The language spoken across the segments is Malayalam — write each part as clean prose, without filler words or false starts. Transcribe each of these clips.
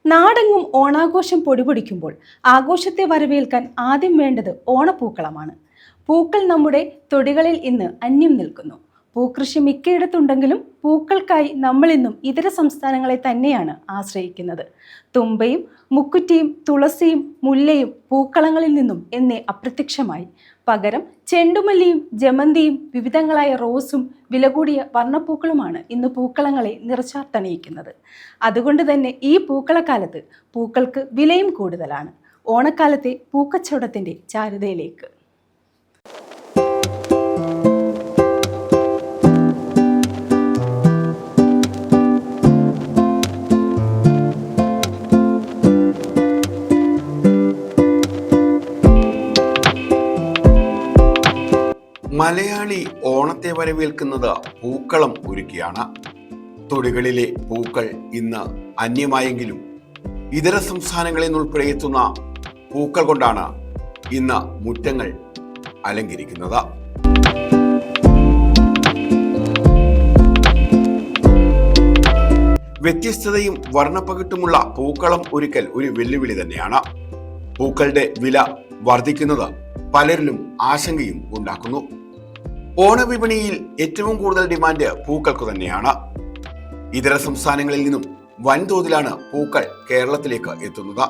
നാടെങ്ങും ഓണാഘോഷം പൊടിപൊടിക്കുമ്പോൾ ആഘോഷത്തെ വരവേൽക്കാൻ ആദ്യം വേണ്ടത് ഓണപ്പൂക്കളമാണ്. പൂക്കൾ നമ്മുടെ തൊടികളിൽ ഇന്ന് അന്യം നിൽക്കുന്നു. പൂക്കൃഷി മിക്കയിടത്തുണ്ടെങ്കിലും പൂക്കൾക്കായി നമ്മളിന്നും ഇതര സംസ്ഥാനങ്ങളെ തന്നെയാണ് ആശ്രയിക്കുന്നത്. തുമ്പയും മുക്കുറ്റിയും തുളസിയും മുല്ലയും പൂക്കളങ്ങളിൽ നിന്നും എന്നേ അപ്രത്യക്ഷമായി. പകരം ചെണ്ടുമല്ലിയും ജമന്തിയും വിവിധങ്ങളായ റോസും വില കൂടിയ വർണ്ണപ്പൂക്കളുമാണ് ഇന്ന് പൂക്കളങ്ങളെ നിറച്ചാർത്തണിയിക്കുന്നത്. അതുകൊണ്ട് തന്നെ ഈ പൂക്കളക്കാലത്ത് പൂക്കൾക്ക് വിലയും കൂടുതലാണ്. ഓണക്കാലത്തെ പൂക്കച്ചവടത്തിൻ്റെ ചാരുതയിലേക്ക്. മലയാളി ഓണത്തെ വരവേൽക്കുന്നത് പൂക്കളം ഒരുക്കിയാണ്. തൊടികളിലെ പൂക്കൾ ഇന്ന് അന്യമായെങ്കിലും ഇതര സംസ്ഥാനങ്ങളിൽ നിന്നുൾപ്പെടെ എത്തുന്ന പൂക്കൾ കൊണ്ടാണ് ഇന്ന് മുറ്റങ്ങൾ അലങ്കരിക്കുന്നത്. വ്യത്യസ്തതയും വർണ്ണപ്പകിട്ടുമുള്ള പൂക്കളം ഒരുക്കൽ ഒരു വെല്ലുവിളി തന്നെയാണ്. പൂക്കളുടെ വില വർദ്ധിക്കുന്നത് പലരിലും ആശങ്കയും ഉണ്ടാക്കുന്നു. ഓണവിപണിയിൽ ഏറ്റവും കൂടുതൽ ഡിമാൻഡ് പൂക്കൾക്ക് തന്നെയാണ്. ഇതര സംസ്ഥാനങ്ങളിൽ നിന്നും വൻതോതിലാണ് പൂക്കൾ കേരളത്തിലേക്ക് എത്തുന്നത്.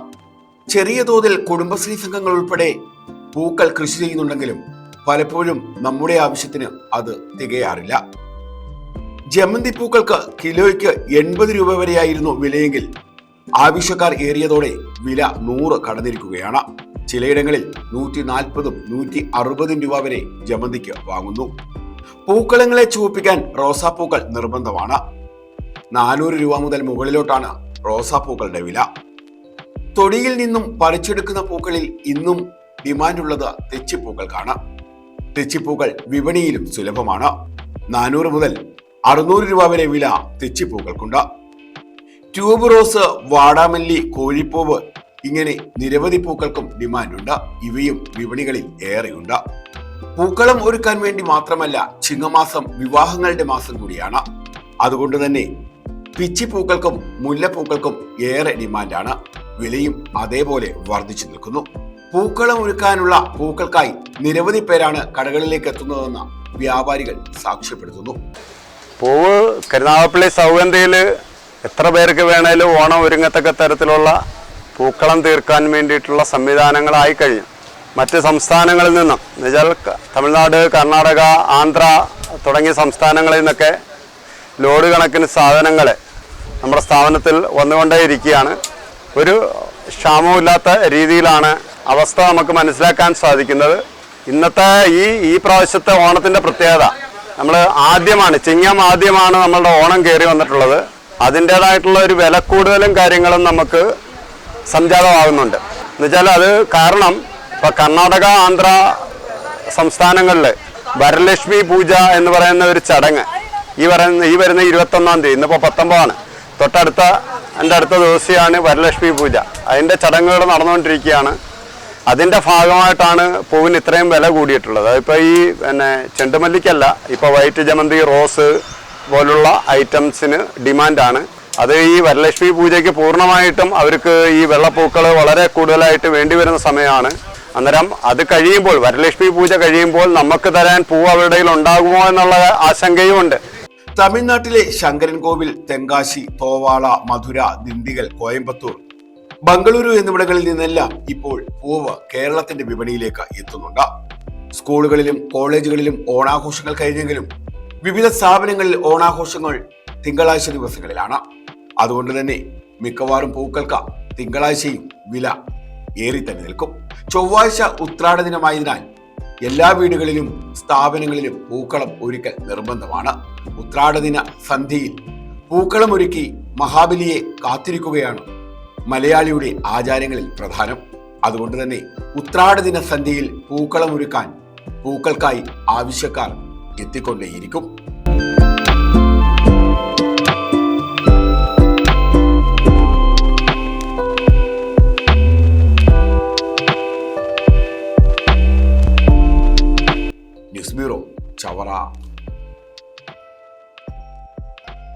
ചെറിയ തോതിൽ കുടുംബശ്രീ സംഘങ്ങൾ ഉൾപ്പെടെ പൂക്കൾ കൃഷി ചെയ്യുന്നുണ്ടെങ്കിലും പലപ്പോഴും നമ്മുടെ ആവശ്യത്തിന് അത് തികയാറില്ല. ജമന്തി പൂക്കൾക്ക് കിലോയ്ക്ക് 80 രൂപ വരെയായിരുന്നു വിലയെങ്കിൽ ആവശ്യക്കാർ ഏറിയതോടെ വില 100 കടന്നിരിക്കുകയാണ്. ചിലയിടങ്ങളിൽ 140ഉം 160ഉം രൂപ വരെ ജമന്തിക്ക് വാങ്ങുന്നു. പൂക്കളങ്ങളെ ചുവപ്പിക്കാൻ റോസാപ്പൂക്കൾ നിർബന്ധമാണ്. 400 രൂപ മുതൽ മുകളിലോട്ടാണ് റോസാപ്പൂക്കളുടെ വില. തൊടിയിൽ നിന്നും പറിച്ചെടുക്കുന്ന പൂക്കളിൽ ഇന്നും ഡിമാൻഡുള്ളത് തെച്ചിപ്പൂക്കൾക്കാണ്. തെച്ചിപ്പൂക്കൾ വിപണിയിലും സുലഭമാണ്. 400 മുതൽ 600 രൂപ വരെ വില തെച്ചിപ്പൂക്കൾക്കുണ്ട്. ട്യൂബ് റോസ്, വാടാമല്ലി, കോഴിപ്പൂവ് ഇങ്ങനെ നിരവധി പൂക്കൾക്കും ഡിമാൻഡുണ്ട്. ഇവയും വിപണികളിൽ ഏറെയുണ്ട്. പൂക്കളം ഒരുക്കാൻ വേണ്ടി മാത്രമല്ല, ചിങ്ങമാസം വിവാഹങ്ങളുടെ മാസം കൂടിയാണ്. അതുകൊണ്ട് തന്നെ പിച്ചിപ്പൂക്കൾക്കും മുല്ലപ്പൂക്കൾക്കും ഏറെ ഡിമാൻഡാണ്. വിലയും അതേപോലെ വർദ്ധിച്ചു നിൽക്കുന്നു. പൂക്കളം ഒരുക്കാനുള്ള പൂക്കൾക്കായി നിരവധി പേരാണ് കടകളിലേക്ക് എത്തുന്നതെന്ന് വ്യാപാരികൾ സാക്ഷ്യപ്പെടുത്തുന്നു. പൂവ് കരുനാഗപ്പള്ളി സൗഗന്ധിയിൽ എത്ര പേർക്ക് വേണേലും ഓണം ഒരുങ്ങത്തക്ക തരത്തിലുള്ള പൂക്കളം തീർക്കാൻ വേണ്ടിയിട്ടുള്ള സംവിധാനങ്ങളായി കഴിഞ്ഞു. മറ്റ് സംസ്ഥാനങ്ങളിൽ നിന്നും എന്നുവെച്ചാൽ തമിഴ്നാട്, കർണാടക, ആന്ധ്ര തുടങ്ങിയ സംസ്ഥാനങ്ങളിൽ നിന്നൊക്കെ ലോഡ് കണക്കിന് സാധനങ്ങൾ നമ്മുടെ സ്ഥാപനത്തിൽ വന്നുകൊണ്ടേയിരിക്കുകയാണ്. ഒരു ക്ഷാമവുമില്ലാത്ത രീതിയിലാണ് അവസ്ഥ നമുക്ക് മനസ്സിലാക്കാൻ സാധിക്കുന്നത്. ഇന്നത്തെ ഈ പ്രാവശ്യത്തെ ഓണത്തിൻ്റെ പ്രത്യേകത, നമ്മൾ ചിങ്ങം ആദ്യമാണ് നമ്മളുടെ ഓണം കയറി വന്നിട്ടുള്ളത്. അതിൻ്റേതായിട്ടുള്ള ഒരു വില കൂടുതലും കാര്യങ്ങളും നമുക്ക് സംജാതമാകുന്നുണ്ട്. എന്നുവെച്ചാൽ അത് കാരണം ഇപ്പോൾ കർണാടക, ആന്ധ്ര സംസ്ഥാനങ്ങളിൽ വരലക്ഷ്മി പൂജ എന്ന് പറയുന്ന ഒരു ചടങ്ങ് ഈ വരുന്ന 21-ാം തീയതി, ഇന്നിപ്പോൾ 19ആണ്, എൻ്റെ അടുത്ത ദിവസമാണ് വരലക്ഷ്മി പൂജ. അതിൻ്റെ ചടങ്ങുകൾ നടന്നുകൊണ്ടിരിക്കുകയാണ്. അതിൻ്റെ ഭാഗമായിട്ടാണ് പൂവിന് ഇത്രയും വില കൂടിയിട്ടുള്ളത്. ഇപ്പോൾ ചെണ്ടുമല്ലിക്കല്ല, ഇപ്പോൾ വൈറ്റ് ജമന്തി, റോസ് പോലുള്ള ഐറ്റംസിന് ഡിമാൻഡാണ്. അത് ഈ വരലക്ഷ്മി പൂജയ്ക്ക് പൂർണ്ണമായിട്ടും അവർക്ക് ഈ വെള്ളപ്പൂക്കൾ വളരെ കൂടുതലായിട്ട് വേണ്ടി വരുന്ന സമയമാണ്. അന്നേരം അത് കഴിയുമ്പോൾ, വരലക്ഷ്മി പൂജ കഴിയുമ്പോൾ നമുക്ക് തരാൻ പൂ അവരുടെ ഉണ്ടാകുമോ എന്നുള്ള ആശങ്കയും ഉണ്ട്. തമിഴ്നാട്ടിലെ ശങ്കരൻകോവിൽ, തെങ്കാശി, തോവാള, മധുര, ദിണ്ടിഗൽ, കോയമ്പത്തൂർ, ബംഗളൂരു എന്നിവിടങ്ങളിൽ നിന്നെല്ലാം ഇപ്പോൾ പൂവ് കേരളത്തിന്റെ വിപണിയിലേക്ക് എത്തുന്നുണ്ട്. സ്കൂളുകളിലും കോളേജുകളിലും ഓണാഘോഷങ്ങൾ കഴിഞ്ഞെങ്കിലും വിവിധ സ്ഥാപനങ്ങളിൽ ഓണാഘോഷങ്ങൾ തിങ്കളാഴ്ച ദിവസങ്ങളിലാണ്. അതുകൊണ്ട് തന്നെ മിക്കവാറും പൂക്കൾക്ക് തിങ്കളാഴ്ചയും വില ഏറി തന്നെ നിൽക്കും. ചൊവ്വാഴ്ച ഉത്രാട ദിനമായതിനാൽ എല്ലാ വീടുകളിലും സ്ഥാപനങ്ങളിലും പൂക്കളം ഒരുക്കൽ നിർബന്ധമാണ്. ഉത്രാടദിന സന്ധ്യയിൽ പൂക്കളം ഒരുക്കി മഹാബലിയെ കാത്തിരിക്കുകയാണ് മലയാളിയുടെ ആചാരങ്ങളിൽ പ്രധാനം. അതുകൊണ്ട് തന്നെ ഉത്രാടദിന സന്ധ്യയിൽ പൂക്കളം ഒരുക്കാൻ പൂക്കൾക്കായി ആവശ്യക്കാർ എത്തിക്കൊണ്ടേയിരിക്കും.